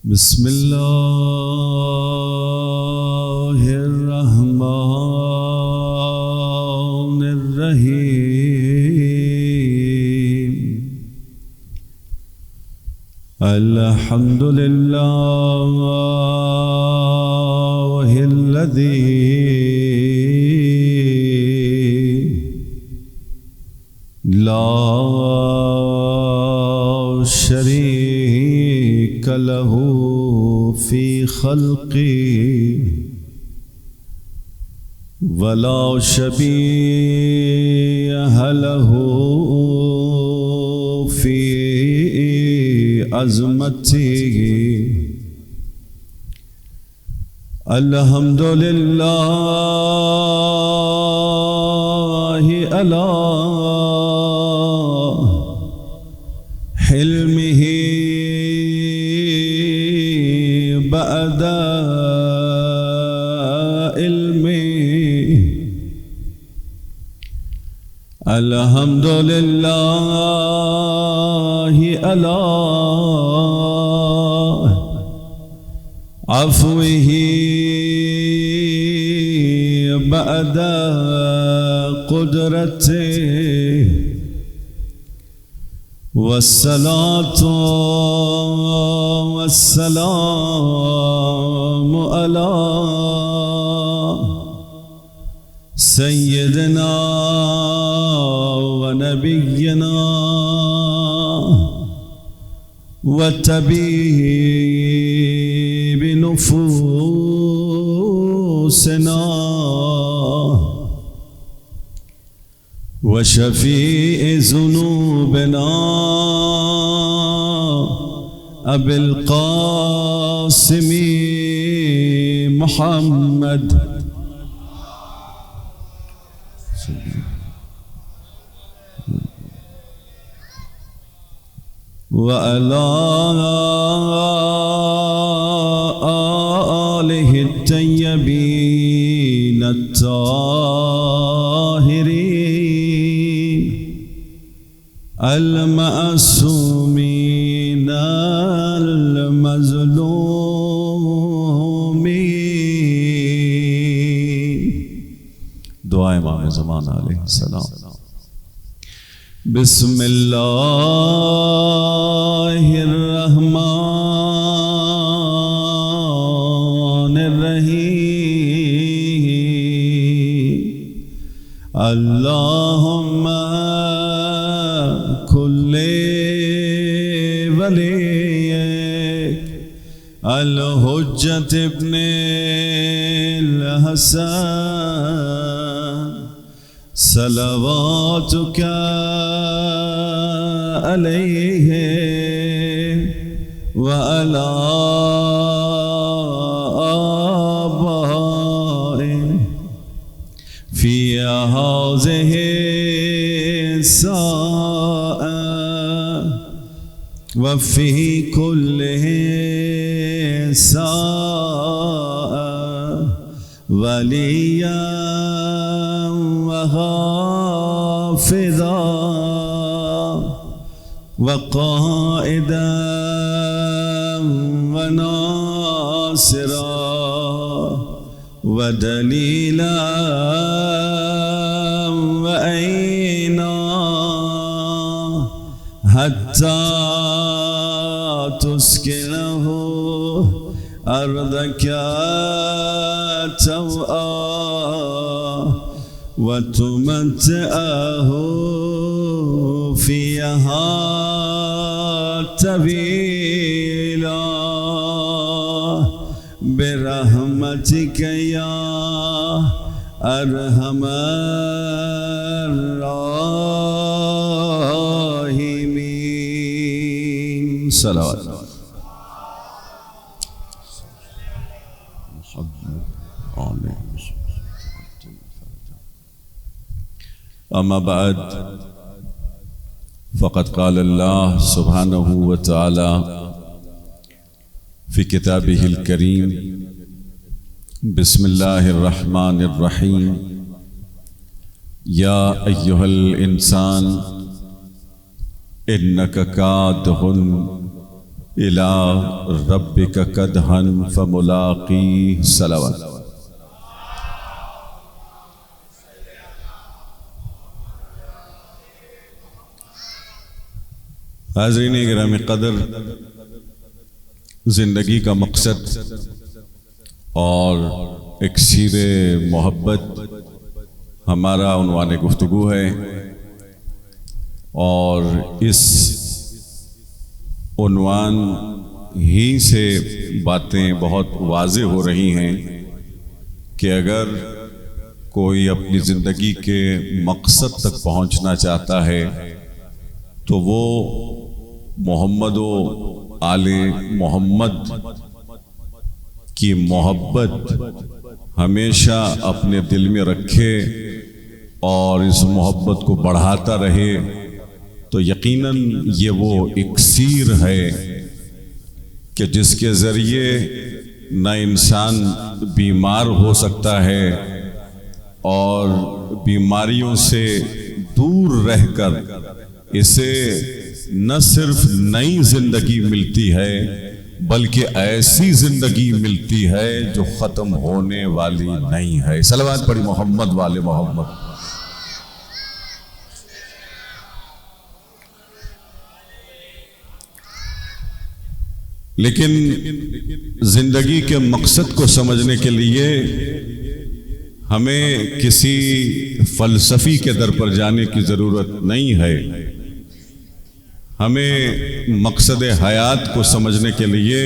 بسم الله الرحمن الرحيم. الحمد لله الذي لا شريك له في خلقه ولا شبيه له في عظمته. الحمد لله على حلمه بعد علمه. الحمد لله على عفوه بعد قدرته. والصلاة والسلام على سيدنا ونبينا وطبيب نفوسنا وشفيع ذنوبنا أبي القاسم محمد وعلى آله الطيبين الطاهرين المعصومين المظلومين. دعا امام زمان علیہ السلام. بسم اللہ الرحمن الرحیم. اللہم کل ولیک الحجت ابن الحسن صلواتک علیہ وعلی آبائہ فی ہذہ الساعہ وفی کل ساعہ ولیہ وحافظا وقائدا وناصرا ودلیلا وعینا حتی تسکنہ أرضك توعا وتمتعه فيها طويلا برحمتك يا أرحم الراحمين. صلوات. أما بعد فقد قال الله سبحانه وتعالى في كتابه الكريم: بسم الله الرحمن الرحيم. يا أيها الإنسان إنك كادح إلى ربك كدحا فملاقيه صلوات. حاضرین گرامی قدر، زندگی کا مقصد اور اکسیر محبت ہمارا عنوان گفتگو ہے، اور اس عنوان ہی سے باتیں بہت واضح ہو رہی ہیں کہ اگر کوئی اپنی زندگی کے مقصد تک پہنچنا چاہتا ہے تو وہ محمد و آل محمد کی محبت ہمیشہ اپنے دل میں رکھے اور اس محبت کو بڑھاتا رہے، تو یقیناً یہ وہ اکسیر ہے کہ جس کے ذریعے نہ انسان بیمار ہو سکتا ہے اور بیماریوں سے دور رہ کر اسے نہ صرف نئی زندگی ملتی ہے بلکہ ایسی زندگی ملتی ہے جو ختم ہونے والی نہیں ہے. صلوات پڑھی محمد والے محمد. لیکن زندگی کے مقصد کو سمجھنے کے لیے ہمیں کسی فلسفی کے در پر جانے کی ضرورت نہیں ہے. ہمیں مقصد حیات کو سمجھنے کے لیے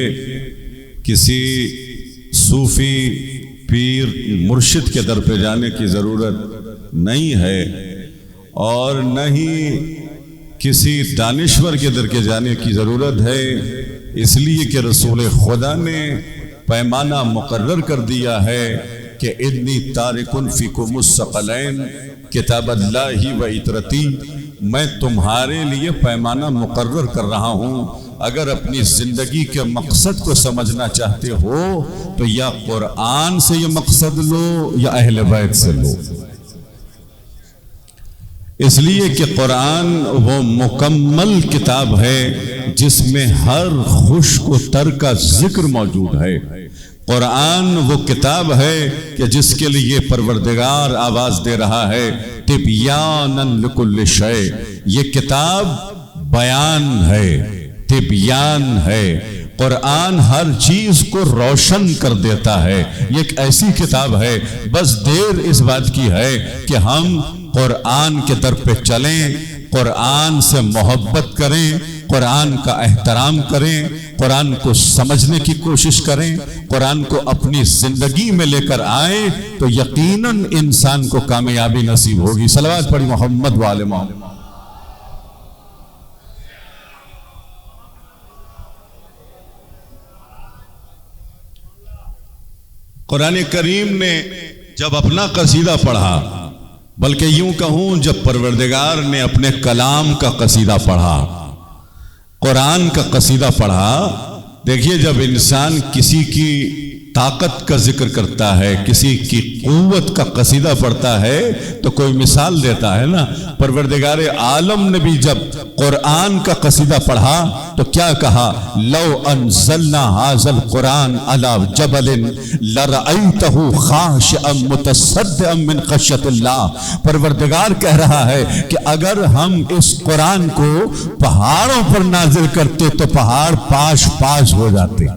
کسی صوفی پیر مرشد کے در پہ جانے کی ضرورت نہیں ہے، اور نہ ہی کسی دانشور کے در کے جانے کی ضرورت ہے، اس لیے کہ رسول خدا نے پیمانہ مقرر کر دیا ہے کہ انی تارکن فیکم الثقلین کتاب اللہ و اطرتی، میں تمہارے لیے پیمانہ مقرر کر رہا ہوں. اگر اپنی زندگی کے مقصد کو سمجھنا چاہتے ہو تو یا قرآن سے یہ مقصد لو یا اہل بیت سے لو، اس لیے کہ قرآن وہ مکمل کتاب ہے جس میں ہر خشک و تر کا ذکر موجود ہے. قرآن وہ کتاب ہے کہ جس کے لیے پروردگار آواز دے رہا ہے تبیانا لکل شیء. یہ کتاب بیان ہے، تبیان ہے. قرآن ہر چیز کو روشن کر دیتا ہے. یہ ایک ایسی کتاب ہے، بس دیر اس بات کی ہے کہ ہم قرآن کے در پہ چلیں، قرآن سے محبت کریں، قرآن کا احترام کریں، قرآن کو سمجھنے کی کوشش کریں، قرآن کو اپنی زندگی میں لے کر آئیں تو یقیناً انسان کو کامیابی نصیب ہوگی. صلوات پڑھی محمد وآل محمد. قرآن کریم نے جب اپنا قصیدہ پڑھا، بلکہ یوں کہوں جب پروردگار نے اپنے کلام کا قصیدہ پڑھا، قرآن کا قصیدہ پڑھا، دیکھیے جب انسان کسی کی طاقت کا ذکر کرتا ہے، کسی کی قوت کا قصیدہ پڑھتا ہے تو کوئی مثال دیتا ہے نا. پروردگار عالم نے بھی جب قرآن کا قصیدہ پڑھا تو کیا کہا؟ لو انزلنا هذا القرآن على جبل لرأيته خاشعا متصدعا من خشیۃ اللہ. پروردگار کہہ رہا ہے کہ اگر ہم اس قرآن کو پہاڑوں پر نازل کرتے تو پہاڑ پاش پاش ہو جاتے.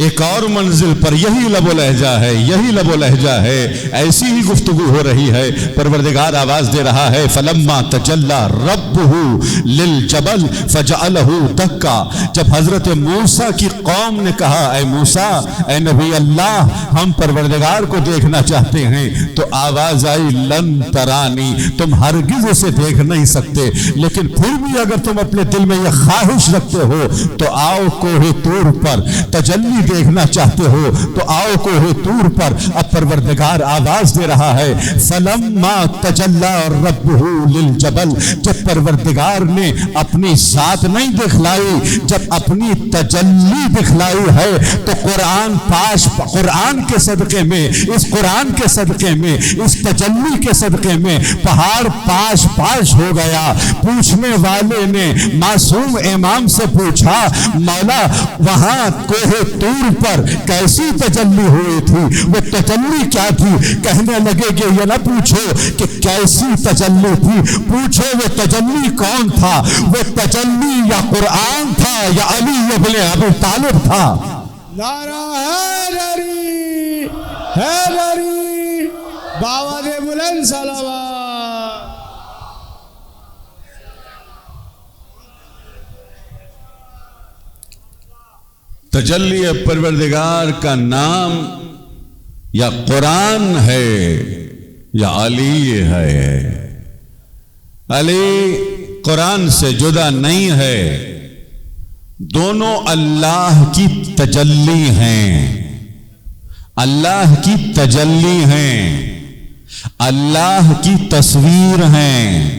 ایک اور منزل پر یہی لب و لہجہ ہے، یہی لب و لہجہ ہے، ایسی ہی گفتگو ہو رہی ہے. پروردگار آواز دے رہا ہے فلما تجلی ربہ للجبل فجعلہ دکا. جب حضرت موسیٰ کی قوم نے کہا اے موسیٰ، اے نبی اللہ، ہم پروردگار کو دیکھنا چاہتے ہیں، تو آواز آئی لن ترانی، تم ہرگز اسے دیکھ نہیں سکتے، لیکن پھر بھی اگر تم اپنے دل میں یہ خواہش رکھتے ہو تو آؤ کوہ طور پر. تجلی دیکھنا چاہتے ہو تو آؤ کوہ طور پر. اب پروردگار آواز دے رہا ہے فلما تجلی ربہ للجبل. جب پروردگار نے اپنی ذات نہیں دکھلائی، جب اپنی تجلی دکھلائی ہے تو قرآن کے صدقے میں، اس قرآن کے صدقے میں، اس تجلی کے صدقے میں پہاڑ پاش ہو گیا. پوچھنے والے نے معصوم امام سے پوچھا مولا وہاں کوہ طور پر کیسی تجلی ہوئی تھی، وہ تجلی کیا تھی؟ کہنے لگے کہ یہ نہ پوچھو کہ کیسی تجلی تھی، پوچھو وہ تجلی کون تھا. وہ تجلی یا قرآن تھا یا علی ابن ابی طالب تھا. نعرہ حیدری حیدری باواد بلند صلوات. تجلی پروردگار کا نام یا قرآن ہے یا علی ہے. علی قرآن سے جدا نہیں ہے، دونوں اللہ کی تجلی ہیں. اللہ کی تجلی ہیں، اللہ کی تصویر ہیں،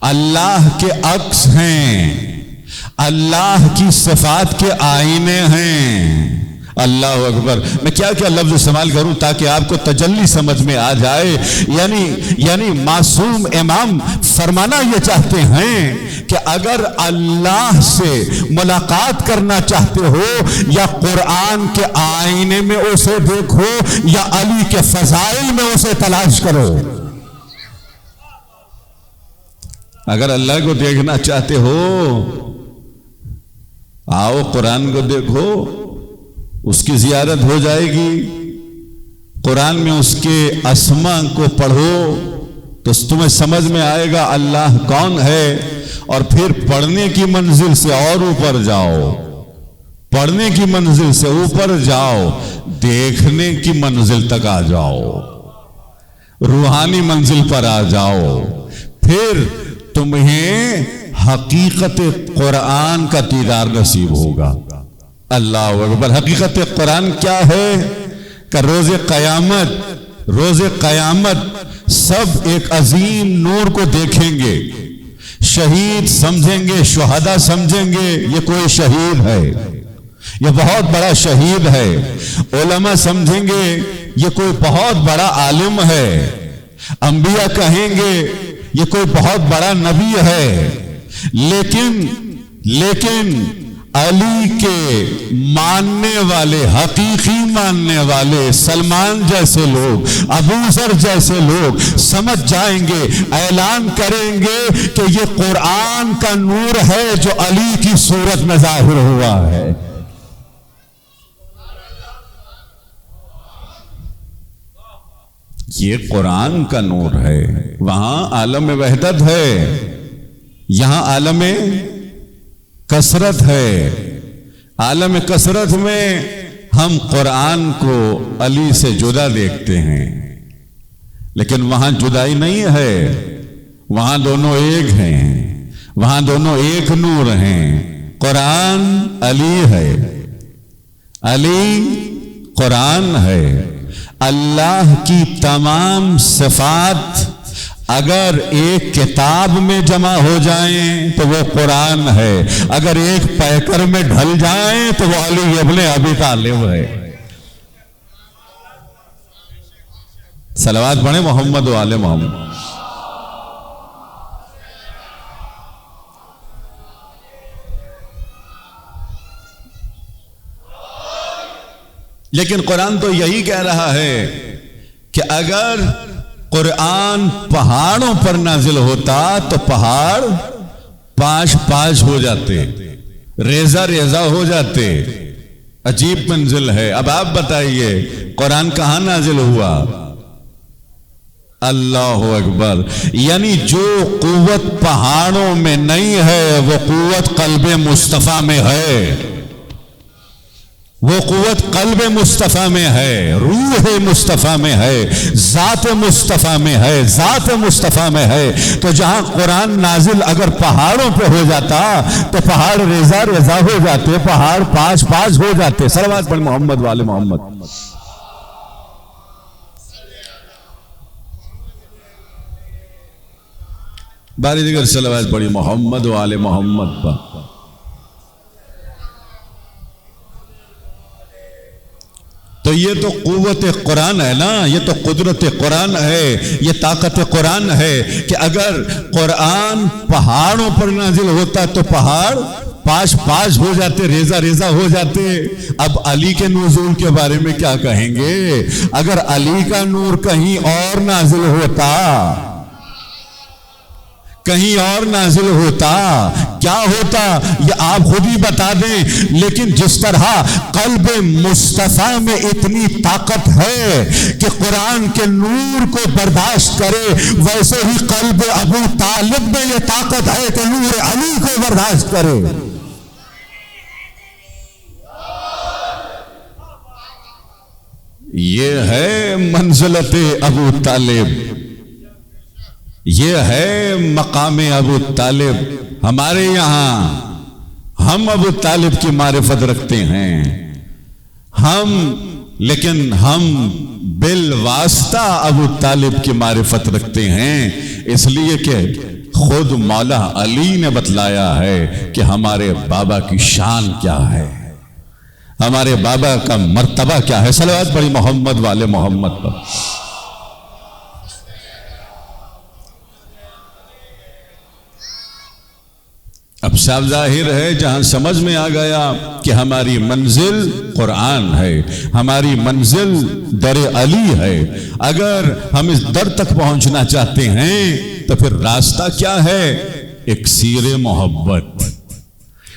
اللہ کے عکس ہیں، اللہ کی صفات کے آئینے ہیں. اللہ اکبر. میں کیا لفظ استعمال کروں تاکہ آپ کو تجلی سمجھ میں آ جائے. یعنی معصوم امام فرمانا یہ چاہتے ہیں کہ اگر اللہ سے ملاقات کرنا چاہتے ہو یا قرآن کے آئینے میں اسے دیکھو یا علی کے فضائل میں اسے تلاش کرو. اگر اللہ کو دیکھنا چاہتے ہو آؤ قرآن کو دیکھو، اس کی زیارت ہو جائے گی. قرآن میں اس کے اسماء کو پڑھو تو تمہیں سمجھ میں آئے گا اللہ کون ہے. اور پھر پڑھنے کی منزل سے اور اوپر جاؤ، پڑھنے کی منزل سے اوپر جاؤ، دیکھنے کی منزل تک آ جاؤ، روحانی منزل پر آ جاؤ. پھر تمہیں حقیقت قرآن کا دیدار نصیب ہوگا. اللہ اکبر. حقیقت قرآن کیا ہے کہ روز قیامت سب ایک عظیم نور کو دیکھیں گے. شہید سمجھیں گے، شہداء سمجھیں گے یہ کوئی شہید ہے، یہ بہت بڑا شہید ہے. علماء سمجھیں گے یہ کوئی بہت بڑا عالم ہے. انبیاء کہیں گے یہ کوئی بہت بڑا نبی ہے. لیکن علی کے ماننے والے، حقیقی ماننے والے سلمان جیسے لوگ، ابو ذر جیسے لوگ سمجھ جائیں گے، اعلان کریں گے کہ یہ قرآن کا نور ہے جو علی کی صورت میں ظاہر ہوا ہے. یہ قرآن کا نور ہے. وہاں عالم وحدت ہے، یہاں عالم کثرت ہے. عالم کثرت میں ہم قرآن کو علی سے جدا دیکھتے ہیں، لیکن وہاں جدائی نہیں ہے، وہاں دونوں ایک ہیں، وہاں دونوں ایک نور ہیں. قرآن علی ہے، علی قرآن ہے. اللہ کی تمام صفات اگر ایک کتاب میں جمع ہو جائیں تو وہ قرآن ہے، اگر ایک پیکر میں ڈھل جائیں تو وہ علی ابن ابی طالب ہے. صلوات پڑھیں محمد و آل محمد. لیکن قرآن تو یہی کہہ رہا ہے کہ اگر قرآن پہاڑوں پر نازل ہوتا تو پہاڑ پاش ہو جاتے، ریزہ ہو جاتے. عجیب منزل ہے. اب آپ بتائیے قرآن کہاں نازل ہوا؟ اللہ اکبر. یعنی جو قوت پہاڑوں میں نہیں ہے وہ قوت قلب مصطفیٰ میں ہے. وہ قوت قلب مصطفیٰ میں ہے، روح مصطفیٰ میں ہے، ذات مصطفیٰ میں ہے، ذات مصطفیٰ میں ہے۔ تو جہاں قرآن نازل اگر پہاڑوں پہ ہو جاتا تو پہاڑ ریزہ ریزہ ہو جاتے، پہاڑ پاش پاش ہو جاتے۔ صلوات پڑھ محمد والے محمد۔ باری دیگر صلوات پڑھی محمد والے محمد پر۔ تو یہ تو قوت قرآن ہے نا، یہ تو قدرت قرآن ہے، یہ طاقت قرآن ہے کہ اگر قرآن پہاڑوں پر نازل ہوتا تو پہاڑ پاش پاش ہو جاتے، ریزہ ریزہ ہو جاتے۔ اب علی کے نزول کے بارے میں کیا کہیں گے؟ اگر علی کا نور کہیں اور نازل ہوتا، کہیں اور نازل ہوتا، کیا ہوتا یہ آپ خود ہی بتا دیں۔ لیکن جس طرح قلب مصطفیٰ میں اتنی طاقت ہے کہ قرآن کے نور کو برداشت کرے، ویسے ہی قلب ابو طالب میں یہ طاقت ہے کہ نور علی کو برداشت کرے۔ یہ ہے منزلت ابو طالب، یہ ہے مقام ابو طالب۔ ہمارے یہاں ہم ابو طالب کی معرفت رکھتے ہیں، لیکن ہم بالواسطہ ابو طالب کی معرفت رکھتے ہیں، اس لیے کہ خود مولا علی نے بتلایا ہے کہ ہمارے بابا کی شان کیا ہے، ہمارے بابا کا مرتبہ کیا ہے۔ صلوات پڑھی محمد والے محمد پر۔ اب صاف ظاہر ہے، جہاں سمجھ میں آ گیا کہ ہماری منزل قرآن ہے، ہماری منزل در علی ہے، اگر ہم اس در تک پہنچنا چاہتے ہیں تو پھر راستہ کیا ہے؟ اکسیر محبت،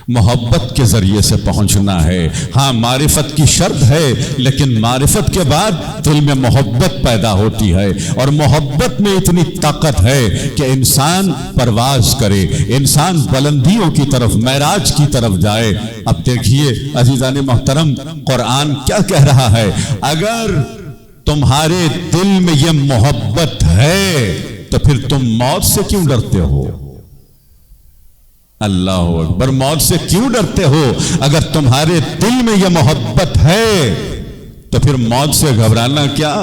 محبت کے ذریعے سے پہنچنا ہے۔ ہاں معرفت کی شرط ہے، لیکن معرفت کے بعد دل میں محبت پیدا ہوتی ہے، اور محبت میں اتنی طاقت ہے کہ انسان پرواز کرے، انسان بلندیوں کی طرف، معراج کی طرف جائے۔ اب دیکھیے عزیزان محترم، قرآن کیا کہہ رہا ہے؟ اگر تمہارے دل میں یہ محبت ہے تو پھر تم موت سے کیوں ڈرتے ہو؟ اللہ اکبر، موت سے کیوں ڈرتے ہو؟ اگر تمہارے دل میں یہ محبت ہے تو پھر موت سے گھبرانا کیا؟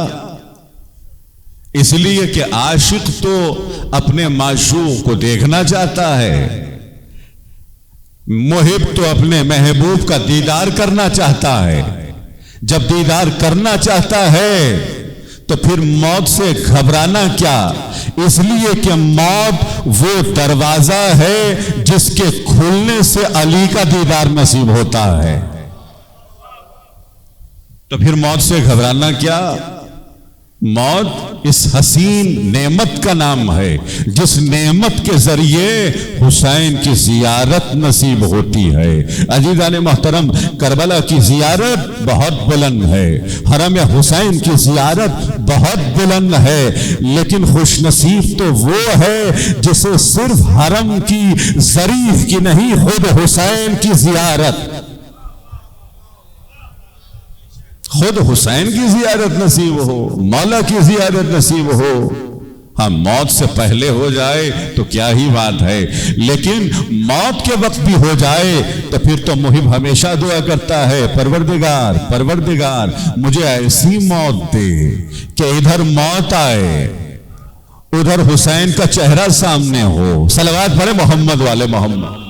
اس لیے کہ عاشق تو اپنے معشوق کو دیکھنا چاہتا ہے، محب تو اپنے محبوب کا دیدار کرنا چاہتا ہے۔ جب دیدار کرنا چاہتا ہے تو پھر موت سے گھبرانا کیا؟ اس لیے کہ موت وہ دروازہ ہے جس کے کھلنے سے علی کا دیدار نصیب ہوتا ہے۔ تو پھر موت سے گھبرانا کیا؟ موت اس حسین نعمت کا نام ہے جس نعمت کے ذریعے حسین کی زیارت نصیب ہوتی ہے۔ عزیزان محترم، کربلا کی زیارت بہت بلند ہے، حرم حسین کی زیارت بہت بلند ہے، لیکن خوش نصیب تو وہ ہے جسے صرف حرم کی ظریف کی نہیں، خود حسین کی زیارت، خود حسین کی زیارت نصیب ہو، مولا کی زیارت نصیب ہو۔ ہاں موت سے پہلے ہو جائے تو کیا ہی بات ہے، لیکن موت کے وقت بھی ہو جائے تو پھر تو محب ہمیشہ دعا کرتا ہے، پروردگار پروردگار مجھے ایسی موت دے کہ ادھر موت آئے، ادھر حسین کا چہرہ سامنے ہو۔ صلوات پڑھے محمد والے محمد۔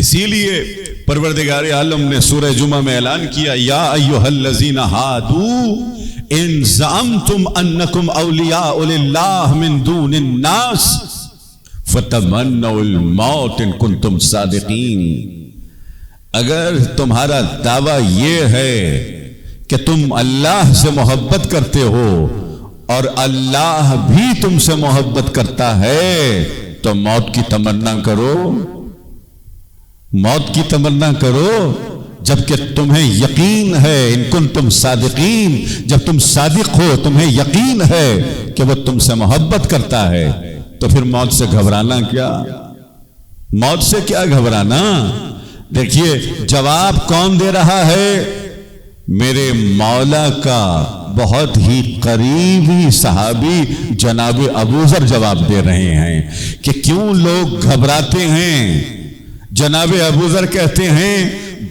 اسی لیے پروردگار عالم نے سورہ جمعہ میں اعلان کیا، یا ایھا الذین ھادوا ان زعمتم انکم اولیاء للہ من دون الناس فتمنوا الموت ان کنتم صادقین۔ اگر تمہارا دعویٰ یہ ہے کہ تم اللہ سے محبت کرتے ہو اور اللہ بھی تم سے محبت کرتا ہے تو موت کی تمنا کرو، موت کی تمنا کرو، جبکہ تمہیں یقین ہے، ان کنتم صادقین، جب تم صادق ہو، تمہیں یقین ہے کہ وہ تم سے محبت کرتا ہے تو پھر موت سے گھبرانا کیا؟ موت سے کیا گھبرانا؟ دیکھیے جواب کون دے رہا ہے؟ میرے مولا کا بہت ہی قریبی صحابی جناب ابوذر جواب دے رہے ہیں کہ کیوں لوگ گھبراتے ہیں۔ جناب ابوذر کہتے ہیں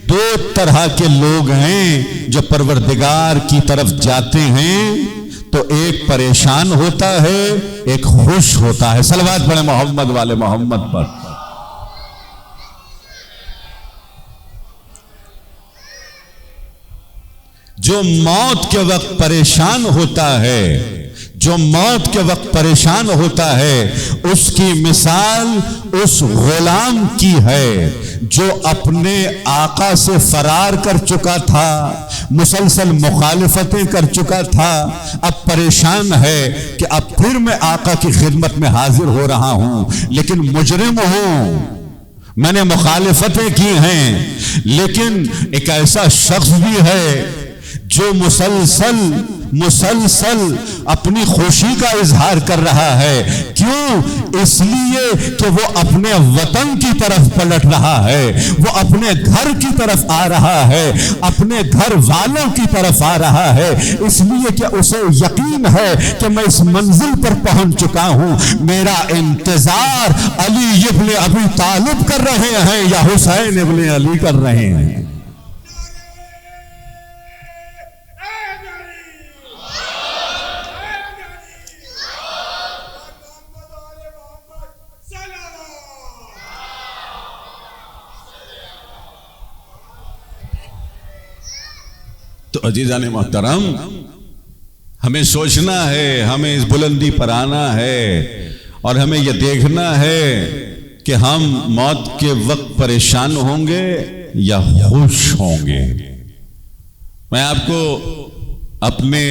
دو طرح کے لوگ ہیں جو پروردگار کی طرف جاتے ہیں، تو ایک پریشان ہوتا ہے، ایک خوش ہوتا ہے۔ صلوات پڑھیں محمد والے محمد پر۔ جو موت کے وقت پریشان ہوتا ہے، جو موت کے وقت پریشان ہوتا ہے، اس کی مثال اس غلام کی ہے جو اپنے آقا سے فرار کر چکا تھا، مسلسل مخالفتیں کر چکا تھا، اب پریشان ہے کہ اب پھر میں آقا کی خدمت میں حاضر ہو رہا ہوں، لیکن مجرم ہوں، میں نے مخالفتیں کی ہیں، لیکن ایک ایسا شخص بھی ہے جو مسلسل اپنی خوشی کا اظہار کر رہا ہے۔ کیوں؟ اس لیے کہ وہ اپنے وطن کی طرف پلٹ رہا ہے، وہ اپنے گھر کی طرف آ رہا ہے، اپنے گھر والوں کی طرف آ رہا ہے، اس لیے کہ اسے یقین ہے کہ میں اس منزل پر پہنچ چکا ہوں، میرا انتظار علی ابن ابی طالب کر رہے ہیں یا حسین ابن علی کر رہے ہیں۔ تو عزیزان محترم، ہمیں سوچنا ہے، ہمیں اس بلندی پر آنا ہے، اور ہمیں یہ دیکھنا ہے کہ ہم موت کے وقت پریشان ہوں گے یا خوش ہوں گے۔ میں آپ کو اپنے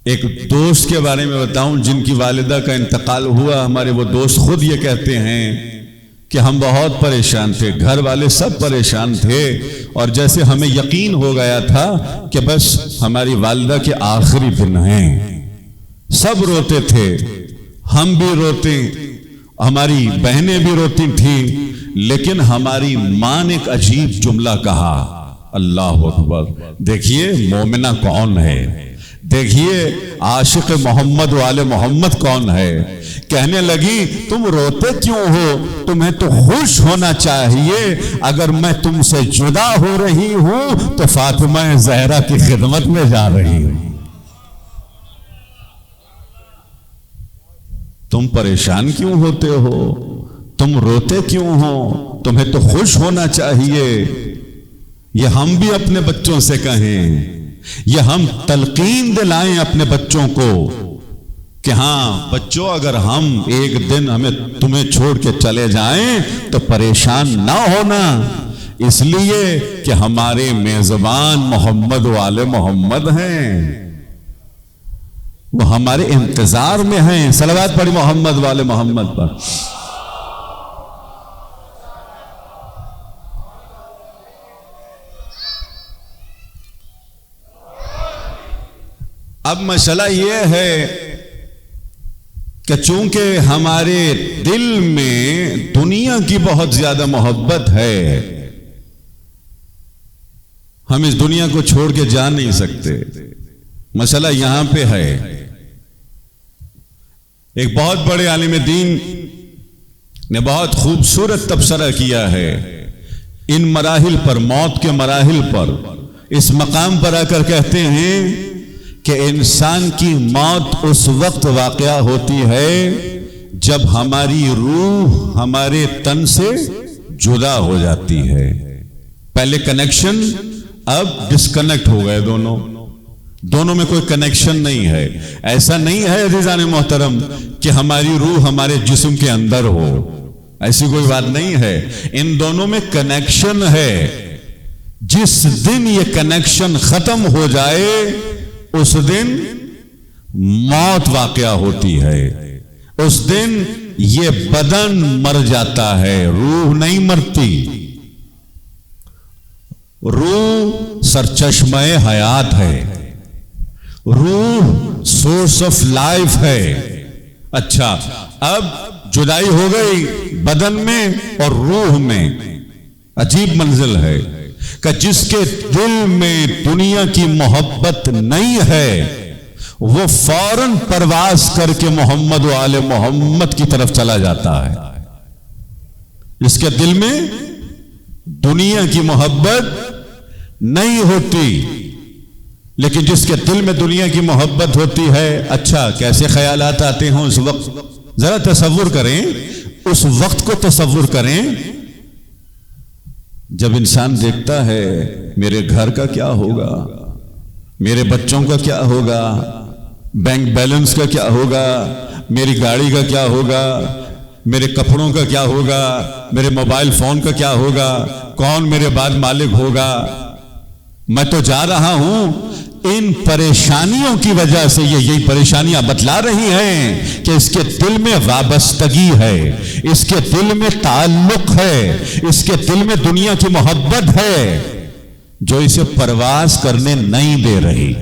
ایک دوست کے بارے میں بتاؤں جن کی والدہ کا انتقال ہوا۔ ہمارے وہ دوست خود یہ کہتے ہیں کہ ہم بہت پریشان تھے، گھر والے سب پریشان تھے، اور جیسے ہمیں یقین ہو گیا تھا کہ بس ہماری والدہ کے آخری دن ہیں، سب روتے تھے، ہم بھی روتے، ہماری بہنیں بھی روتی تھیں، لیکن ہماری ماں نے ایک عجیب جملہ کہا، اللہ اکبر۔ دیکھیے مومنہ کون ہے، دیکھیے عاشق محمد والے محمد کون ہے۔ کہنے لگی تم روتے کیوں ہو، تمہیں تو خوش ہونا چاہیے، اگر میں تم سے جدا ہو رہی ہوں تو فاطمہ زہرا کی خدمت میں جا رہی ہوں۔ تم پریشان کیوں ہوتے ہو، تم روتے کیوں ہو، تمہیں تو خوش ہونا چاہیے۔ یہ ہم بھی اپنے بچوں سے کہیں، یہ ہم تلقین دلائیں اپنے بچوں کو کہ ہاں بچوں، اگر ہم ایک دن تمہیں چھوڑ کے چلے جائیں تو پریشان نہ ہونا، اس لیے کہ ہمارے میزبان محمد والے محمد ہیں، وہ ہمارے انتظار میں ہیں۔ صلوات پڑھی محمد والے محمد پر۔ اب مسئلہ یہ ہے کہ چونکہ ہمارے دل میں دنیا کی بہت زیادہ محبت ہے، ہم اس دنیا کو چھوڑ کے جا نہیں سکتے۔ مسئلہ یہاں پہ ہے، ایک بہت بڑے عالم دین نے بہت خوبصورت تبصرہ کیا ہے ان مراحل پر، موت کے مراحل پر۔ اس مقام پر آ کر کہتے ہیں کہ انسان کی موت اس وقت واقعہ ہوتی ہے جب ہماری روح ہمارے تن سے جدا ہو جاتی ہے۔ پہلے کنیکشن، اب ڈسکنیکٹ ہو گئے، دونوں میں کوئی کنیکشن نہیں ہے۔ ایسا نہیں ہے عزیزان محترم کہ ہماری روح ہمارے جسم کے اندر ہو، ایسی کوئی بات نہیں ہے، ان دونوں میں کنیکشن ہے۔ جس دن یہ کنیکشن ختم ہو جائے اس دن موت واقعہ ہوتی ہے، اس دن یہ بدن مر جاتا ہے، روح نہیں مرتی۔ روح سرچشمہ حیات ہے، روح سورس آف لائف ہے، اچھا، اب جدائی ہو گئی بدن میں اور روح میں. عجیب منزل ہے کہ جس کے دل میں دنیا کی محبت نہیں ہے وہ فوراً پرواز کر کے محمد و آل محمد کی طرف چلا جاتا ہے. جس کے دل میں دنیا کی محبت نہیں ہوتی، لیکن جس کے دل میں دنیا کی محبت ہوتی ہے، اچھا کیسے خیالات آتے ہیں اس وقت. ذرا تصور کریں، اس وقت کو تصور کریں جب انسان دیکھتا ہے میرے گھر کا کیا ہوگا، میرے بچوں کا کیا ہوگا، بینک بیلنس کا کیا ہوگا، میری گاڑی کا کیا ہوگا، میرے کپڑوں کا کیا ہوگا، میرے موبائل فون کا کیا ہوگا، کون میرے بعد مالک ہوگا. میں تو جا رہا ہوں. ان پریشانیوں کی وجہ سے یہی پریشانیاں بتلا رہی ہیں کہ اس کے دل میں وابستگی ہے، اس کے دل میں تعلق ہے، اس کے دل میں دنیا کی محبت ہے جو اسے پرواز کرنے نہیں دے رہی.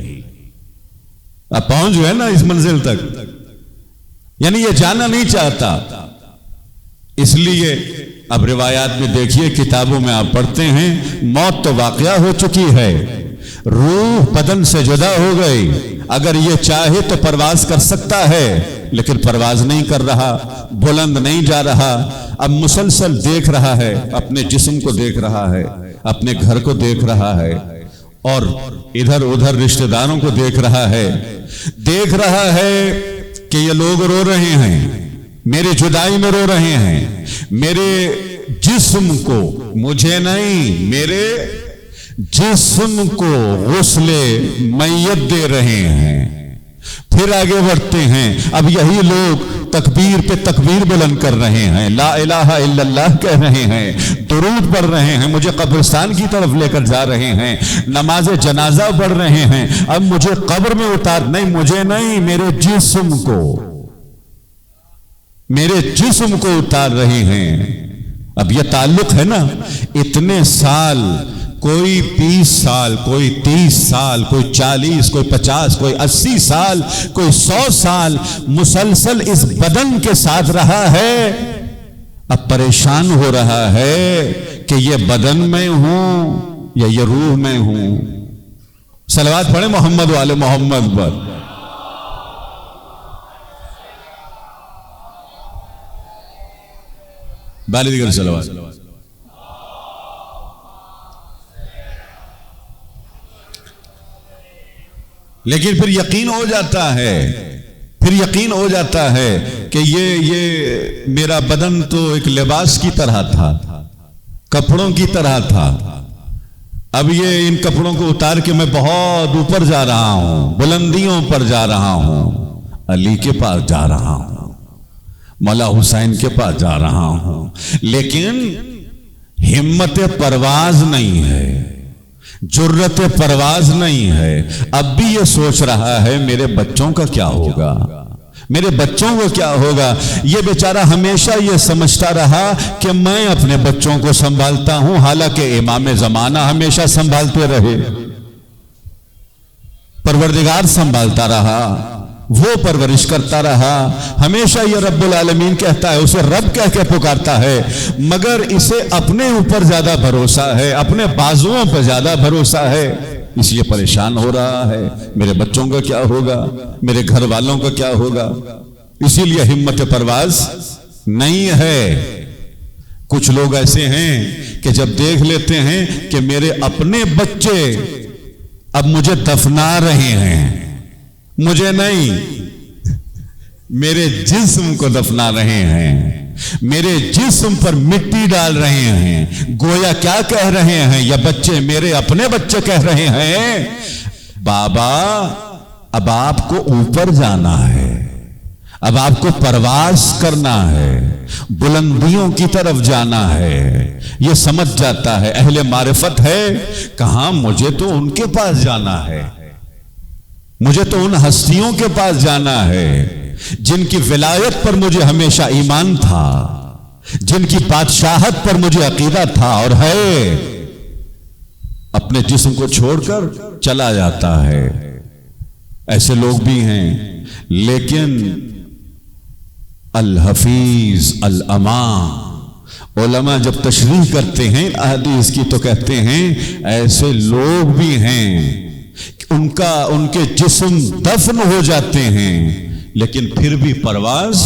اب پہنچ گئے نا اس منزل تک، یعنی یہ جانا نہیں چاہتا. اس لیے اب روایات میں دیکھیے، کتابوں میں آپ پڑھتے ہیں موت تو واقعہ ہو چکی ہے، روح بدن سے جدا ہو گئی. اگر یہ چاہے تو پرواز کر سکتا ہے، لیکن پرواز نہیں کر رہا، بلند نہیں جا رہا. اب مسلسل دیکھ رہا ہے، اپنے جسم کو دیکھ رہا ہے، اپنے گھر کو دیکھ رہا ہے، اور ادھر ادھر رشتہ داروں کو دیکھ رہا ہے کہ یہ لوگ رو رہے ہیں، میری جدائی میں رو رہے ہیں، میرے جسم کو، مجھے نہیں، میرے جسم کو غسل میت دے رہے ہیں. پھر آگے بڑھتے ہیں. اب یہی لوگ تکبیر پہ تکبیر بلند کر رہے ہیں، لا الہ الا اللہ کہہ رہے ہیں، درود پڑھ رہے ہیں، مجھے قبرستان کی طرف لے کر جا رہے ہیں، نماز جنازہ پڑھ رہے ہیں. اب مجھے قبر میں اتار، نہیں مجھے نہیں، میرے جسم کو اتار رہے ہیں. اب یہ تعلق ہے نا. اتنے سال، کوئی 20 سال، کوئی 30 سال، کوئی 40، کوئی 50، کوئی 80 سال، کوئی 100 سال مسلسل اس بدن کے ساتھ رہا ہے. اب پریشان ہو رہا ہے کہ یہ بدن میں ہوں یا یہ روح میں ہوں. صلوات پڑھیں محمد و آل محمد پر. بالی دیگر صلوات. لیکن پھر یقین ہو جاتا ہے کہ یہ میرا بدن تو ایک لباس کی طرح تھا، کپڑوں کی طرح تھا. اب یہ ان کپڑوں کو اتار کے میں بہت اوپر جا رہا ہوں، بلندیوں پر جا رہا ہوں، علی کے پاس جا رہا ہوں، مولا حسین کے پاس جا رہا ہوں. لیکن ہمت پرواز نہیں ہے، جرت پرواز نہیں ہے. اب بھی یہ سوچ رہا ہے میرے بچوں کا کیا ہوگا، میرے بچوں کو کیا ہوگا. یہ بیچارہ ہمیشہ یہ سمجھتا رہا کہ میں اپنے بچوں کو سنبھالتا ہوں، حالانکہ امام زمانہ ہمیشہ سنبھالتے رہے، پروردگار سنبھالتا رہا، وہ پرورش کرتا رہا. ہمیشہ یہ رب العالمین کہتا ہے، اسے رب کہہ کے پکارتا ہے، مگر اسے اپنے اوپر زیادہ بھروسہ ہے، اپنے بازوؤں پر زیادہ بھروسہ ہے. اس لیے پریشان ہو رہا ہے، میرے بچوں کا کیا ہوگا، میرے گھر والوں کا کیا ہوگا. اسی لیے ہمت پرواز نہیں ہے. کچھ لوگ ایسے ہیں کہ جب دیکھ لیتے ہیں کہ میرے اپنے بچے اب مجھے دفنا رہے ہیں، مجھے نہیں، میرے جسم کو دفنا رہے ہیں، میرے جسم پر مٹی ڈال رہے ہیں، گویا کیا کہہ رہے ہیں یا بچے، میرے اپنے بچے کہہ رہے ہیں، بابا اب آپ کو اوپر جانا ہے، اب آپ کو پرواز کرنا ہے، بلندیوں کی طرف جانا ہے. یہ سمجھ جاتا ہے، اہل معرفت ہے. کہاں، مجھے تو ان کے پاس جانا ہے، مجھے تو ان ہستیوں کے پاس جانا ہے جن کی ولایت پر مجھے ہمیشہ ایمان تھا، جن کی بادشاہت پر مجھے عقیدہ تھا اور ہے. اپنے جسم کو چھوڑ کر چلا جاتا ہے. ایسے لوگ بھی ہیں. لیکن الحفیظ الامان۔ علماء جب تشریح کرتے ہیں احادیث کی تو کہتے ہیں ایسے لوگ بھی ہیں ان کے جسم دفن ہو جاتے ہیں لیکن پھر بھی پرواز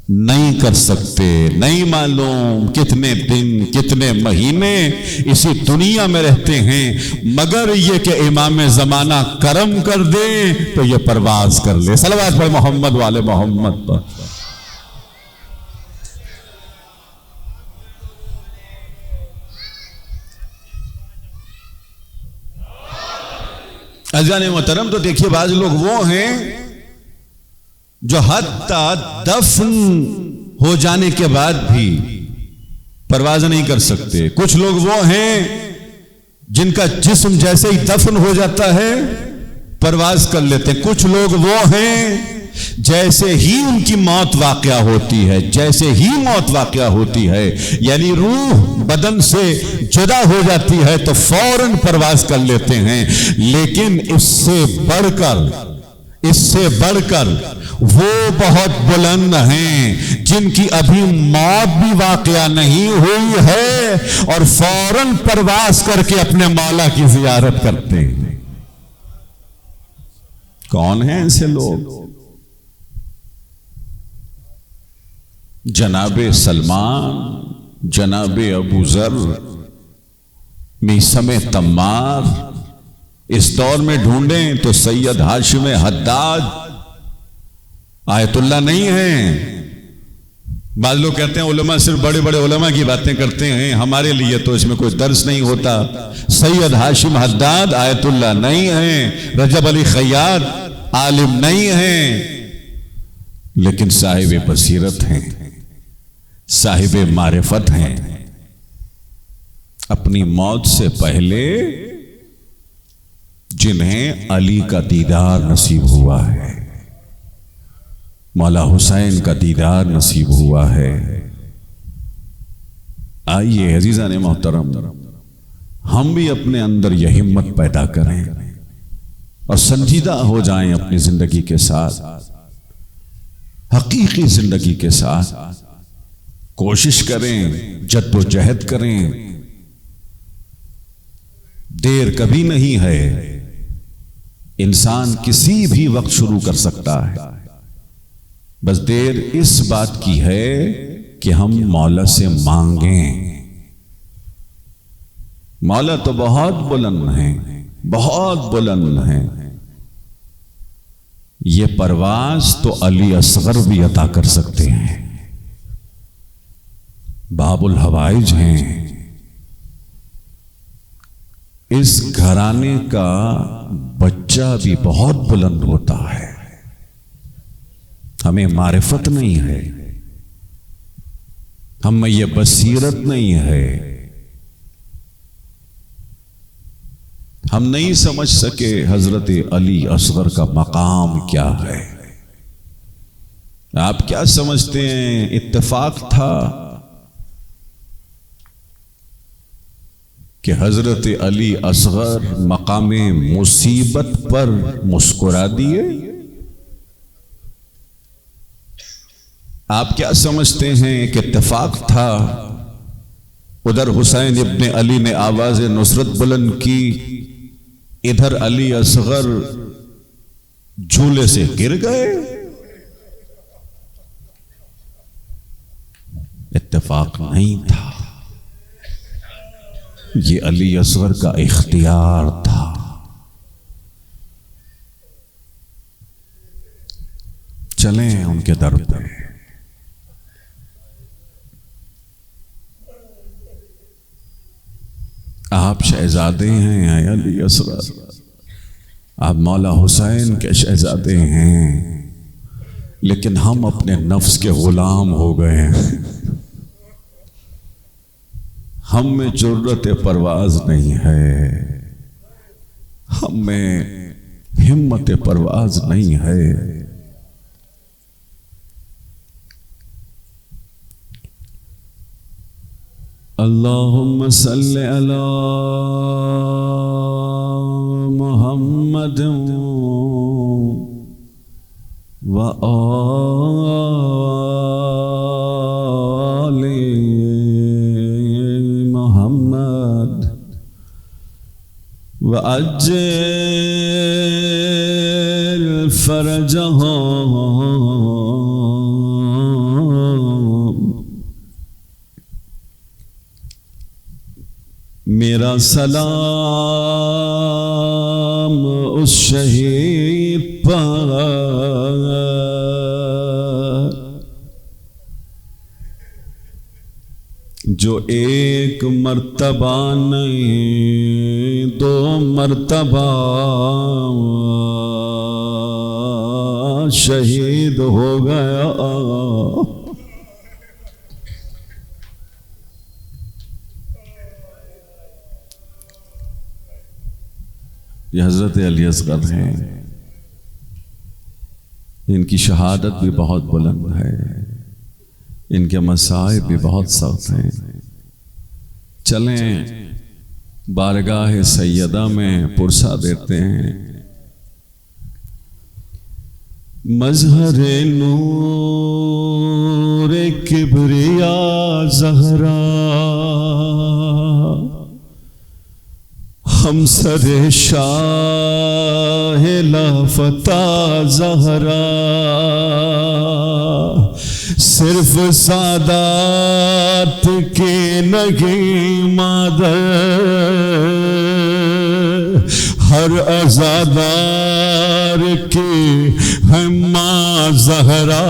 نہیں کر سکتے، نہیں معلوم کتنے دن کتنے مہینے اسی دنیا میں رہتے ہیں، مگر یہ کہ امام زمانہ کرم کر دے تو یہ پرواز کر لے۔ صلوات پڑھ محمد والے محمد پر۔ عزیزان محترم، تو دیکھیے بعض لوگ وہ ہیں جو حتیٰ دفن ہو جانے کے بعد بھی پرواز نہیں کر سکتے۔ کچھ لوگ وہ ہیں جن کا جسم جیسے ہی دفن ہو جاتا ہے پرواز کر لیتے ہیں۔ کچھ لوگ وہ ہیں جیسے ہی ان کی موت واقعہ ہوتی ہے، جیسے ہی موت واقعہ ہوتی ہے، یعنی روح بدن سے جدا ہو جاتی ہے تو فوراً پرواز کر لیتے ہیں۔ لیکن اس سے بڑھ کر وہ بہت بلند ہیں جن کی ابھی موت بھی واقعہ نہیں ہوئی ہے اور فوراً پرواز کر کے اپنے مولا کی زیارت کرتے ہیں۔ کون ہیں ایسے لوگ؟ جناب سلمان، جناب ابو ذر، میثم تمار، اس دور میں ڈھونڈیں تو سید ہاشم حداد آیت اللہ نہیں ہیں۔ بعض لوگ کہتے ہیں علماء صرف بڑے بڑے علماء کی باتیں کرتے ہیں، ہمارے لیے تو اس میں کوئی درس نہیں ہوتا۔ سید ہاشم حداد آیت اللہ نہیں ہیں، رجب علی خیاط عالم نہیں ہیں، لیکن صاحب بصیرت ہیں، صاحب معرفت ہیں۔ اپنی موت سے پہلے جنہیں علی کا دیدار نصیب ہوا ہے، مولا حسین کا دیدار نصیب ہوا ہے۔ آئیے عزیزان محترم، ہم بھی اپنے اندر یہ ہمت پیدا کریں اور سنجیدہ ہو جائیں اپنی زندگی کے ساتھ، حقیقی زندگی کے ساتھ کوشش کریں، جد و جہد کریں۔ دیر کبھی نہیں ہے، انسان کسی بھی وقت شروع کر سکتا ہے، بس دیر اس بات کی ہے کہ ہم مولا سے مانگیں۔ مولا تو بہت بلند ہیں، بہت بلند ہیں، یہ پرواز تو علی اصغر بھی عطا کر سکتے ہیں، باب الحوائج ہیں۔ اس گھرانے کا بچہ بھی بہت بلند ہوتا ہے، ہمیں معرفت نہیں ہے، ہم میں یہ بصیرت نہیں ہے، ہم نہیں سمجھ سکے حضرت علی اصغر کا مقام کیا ہے۔ آپ کیا سمجھتے ہیں اتفاق تھا کہ حضرت علی اصغر مقام مصیبت پر مسکرا دیے؟ آپ کیا سمجھتے ہیں کہ اتفاق تھا ادھر حسین ابن علی نے آواز نصرت بلند کی، ادھر علی اصغر جھولے سے گر گئے؟ اتفاق نہیں تھا، یہ علی اصغر کا اختیار تھا۔ چلیں ان کے در پہ، آپ شہزادے ہیں اے علی اصغر، آپ مولا حسین کے شہزادے ہیں، لیکن ہم اپنے نفس کے غلام ہو گئے ہیں، ہم میں جرأت پرواز نہیں ہے، ہم میں ہمت پرواز نہیں ہے۔ اللہم صلی علی محمد و وَأَجِّلْ فَرَجَهُمْ میرا سلام اس شہید پر جو ایک مرتبہ نہیں 2 مرتبہ شہید ہو گیا. یہ حضرت علی اصغر ہیں. ان کی شہادت بھی بہت بلند ہے، ان کے مصائب بھی بہت سخت ہیں. چلیں بارگاہ سیدہ میں پرسہ دیتے ہیں. مظہر نور کبریا زہرا ہمسر شاہ لافتہ زہرا صرف سادات کی نہیں مادر، ہر عزادار کی ہے ماں زہرا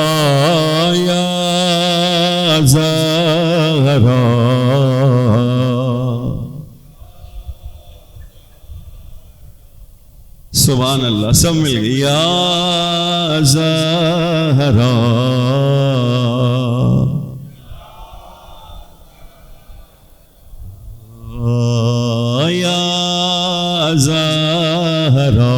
یا زہرا. سبحان اللہ، سب مل گئی. یا زہرا یا زہرا.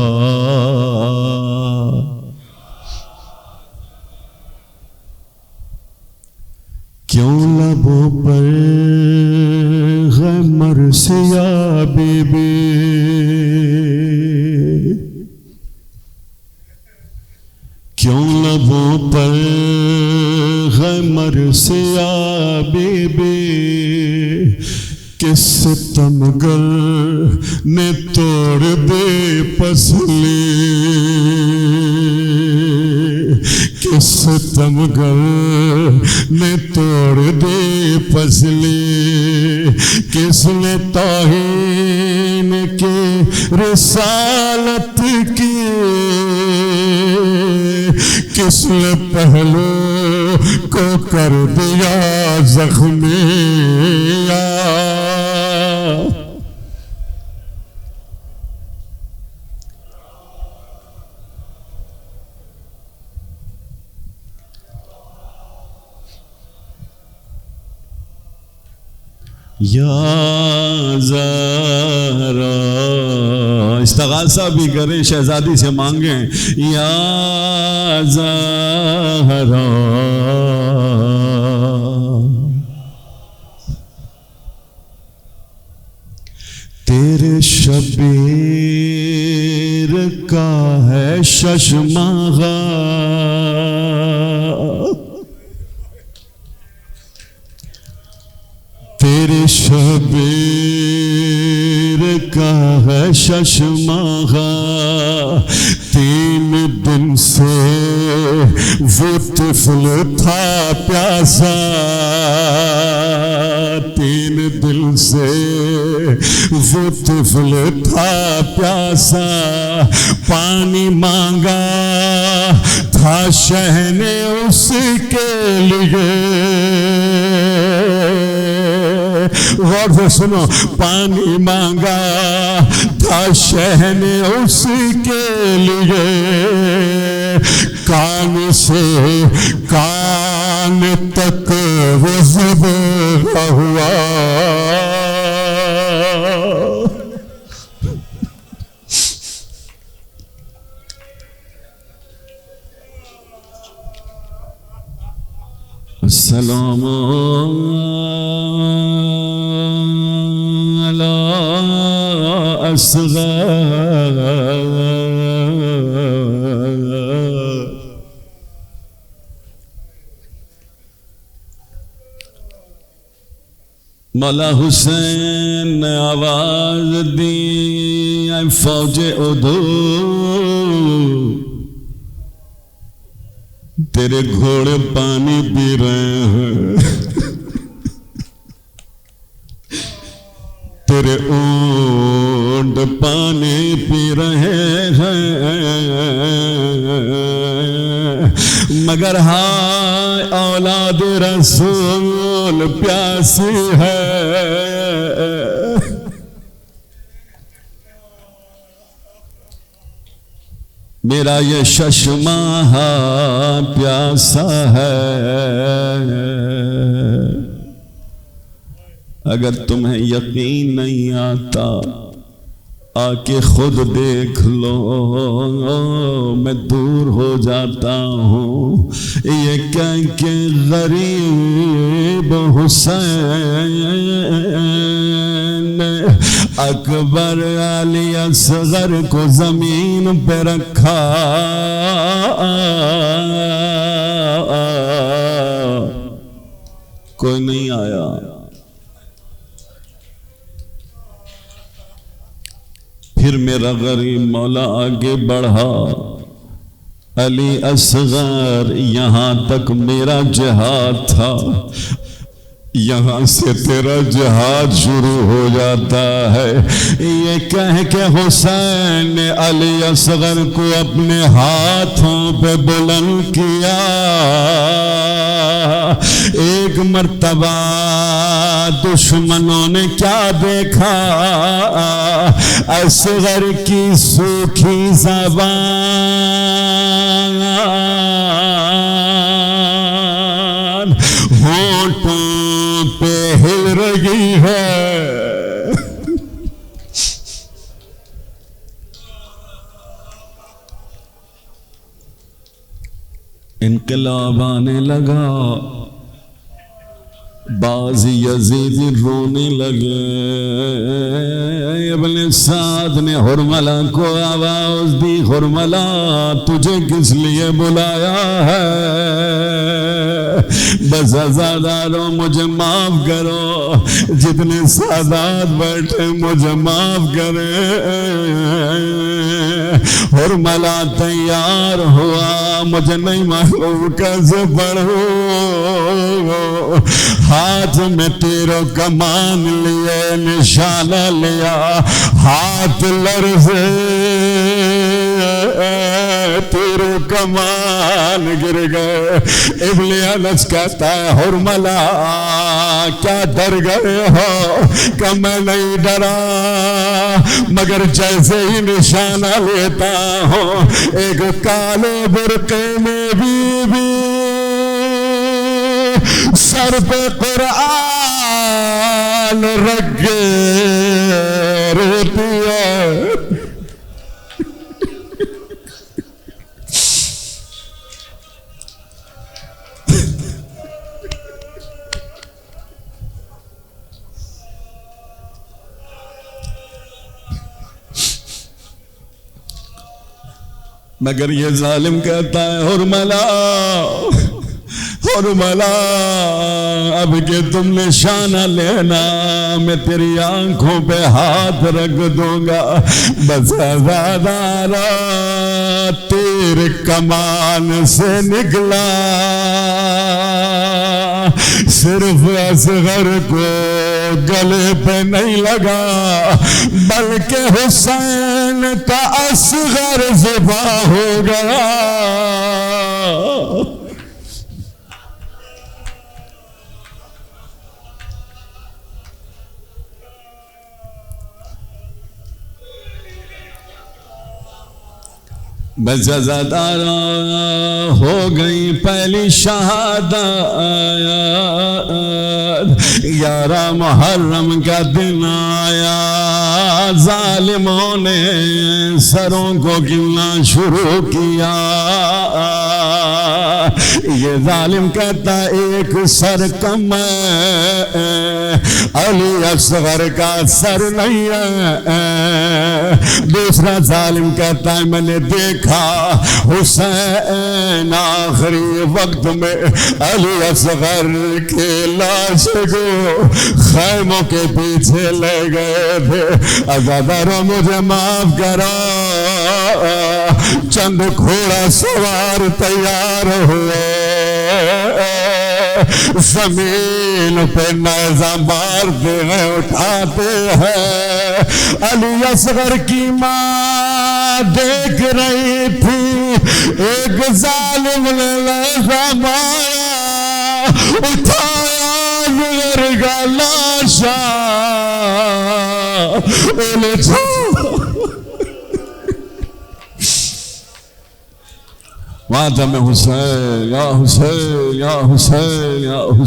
کیوں لبوں پر غمر سے یا بی بی، کیوں لبوں پر غمر سے یا بی بی، کس ستمگر نے توڑ دے پسلی، کس ستمگر نے توڑ دے پسلی، کس نے توہین کی رسالت کی، کس نے پہلو کو کر دیا زخمی. یا زہرا، استغاثہ بھی کریں، شہزادی سے مانگیں. یا زہرا تیرے شبیر کا ہے ششماغا، تیرے شبیر کا ہے ششماغا. 3 دن سے وہ طفل تھا پیاسا، 3 دن سے وہ طفل تھا پیاسا. پانی مانگا تھا شہ نے اس کے لیے، غور سے سنو، پانی مانگا تھا شہ نے اس کے لیے. کان سے کان تک وہ ذبح ہوا، السلام علی اصغر. مولا حسین نے آواز دی اے فوج عدو تیرے گھوڑے پانی پی رہے ہیں تیرے اونٹ پانی پی رہے ہیں مگر ہائے اولاد رسول پیاسی ہے میرا یہ ششماہ پیاسا ہے اگر تمہیں یقین نہیں آتا آ کے خود دیکھ لو میں دور ہو جاتا ہوں یہ کہہ کے غریب حسین اکبر علی اصغر کو زمین پہ رکھا کوئی نہیں آیا پھر میرا غریب مولا آگے بڑھا علی اصغر یہاں تک میرا جہاد تھا یہاں سے تیرا جہاد شروع ہو جاتا ہے یہ کہہ کے حسین نے علی اصغر کو اپنے ہاتھوں پہ بلند کیا ایک مرتبہ دشمنوں نے کیا دیکھا اصغر کی سوکھی زبان ہونٹوں پہ ہل رہی ہے انقلاب آنے لگا بعض یزیدی رونے لگے ابن سعد نے حرملہ کو آواز دی حرملہ تجھے کس لیے بلایا ہے بس عزاداروں مجھے معاف کرو جتنے سادات بیٹھے مجھے معاف کرے حرملہ تیار ہوا مجھے نہیں معلوم کیسے پڑھوں ہاتھ میں تیروں کمان لیے نشانہ لیا ہاتھ لرزے تیروں کمان گر گئے ابن انس کہتا ہے حرملہ کیا ڈر گئے ہو کہ میں نہیں ڈرا مگر جیسے ہی نشانہ لیتا ہوں ایک کالے برقع میں بی سر پہ قرآن رکھ کے روتی ہے مگر یہ ظالم کہتا ہے حرملہ اب کہ تم نشانہ لینا میں تیری آنکھوں پہ ہاتھ رکھ دوں گا بس عزادارا تیر کمان سے نکلا صرف اصغر کو گلے پہ نہیں لگا بلکہ حسین کا اصغر ذبح ہو گیا بس عزادارا ہو گئی پہلی شہادت 11 محرم کا دن آیا ظالموں نے سروں کو گننا شروع کیا یہ ظالم کہتا ایک سر کم ہے، علی اصغر کا سر نہیں ہے۔ دوسرا ظالم کہتا ہے میں نے دیکھا حسین آخری وقت میں علی اصغر کے لاش کو خیموں کے پیچھے لے گئے تھے۔ عزادارو مجھے معاف کرو، چند گھوڑا سوار تیار ہوئے، زمین پہ نیزہ مارتے ہیں، اٹھاتے ہیں۔ علی اصغر کی ماں دیکھ رہی تھی، ایک ظالم نے نیزہ مارا، اٹھایا بزرگ کا لاشا، الجھا ماتم حسین یا حسین یا حسین یا حسین۔